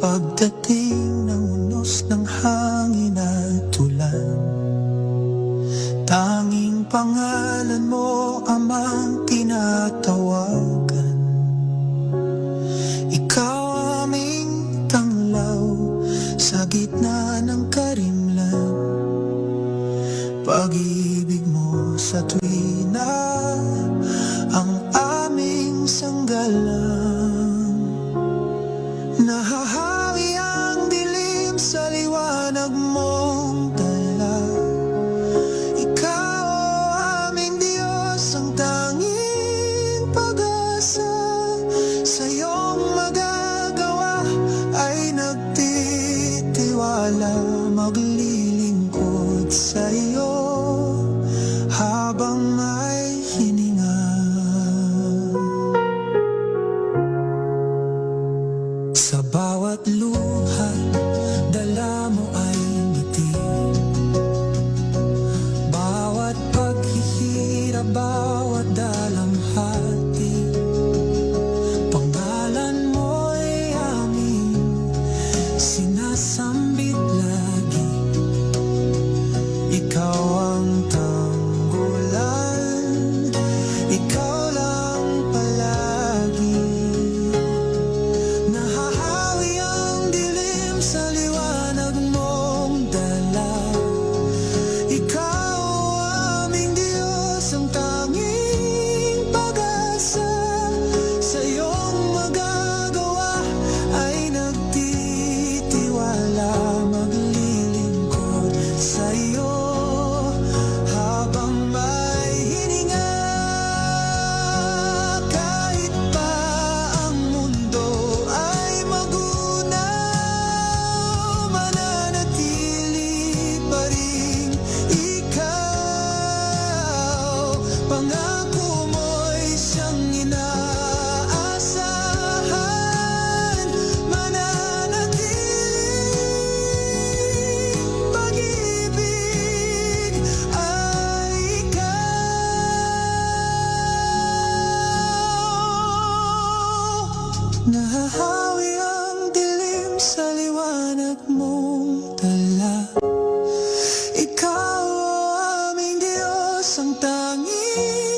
Pagdating ng unos ng hangin at ulan, tanging pangalan mo amang tinatawagan. Ikaw aming tanglaw sa gitna ng karimlan. Pag-ibig mo sa tuwina ang aming sanggalang. Nahahawi ang dilim sa liwanag mong dala. Ikaw aming Diyos, ang tanging pag-asa. Sa iyong magagawa ay nagtitiwala, maglilingkod sa iyo habang may hininga. Sa bawat luha, dala mo ay ngiti. Bawat paghihirap, bawat dalamhati, pangalan mo'y aming sinasambit lagi. Ikaw ang tanggulan, ikaw lang palagi. Nahahawi ang dilim sa liwanag mong dala. Ikaw aming Diyos, ang tanging pag-asa. Sa iyong magagawa ay nagtitiwala, maglilingkod sa iyo habang may hininga. Kahit pa ang mundo ay magunaw, mananatili pa rin ikaw. Pangako mo'y siyang inaasahan, mananatiling pag-ibig ay ikaw. Nahahawi ang dilim sa liwanag mong dala. Ikaw aming Diyos, ang tanging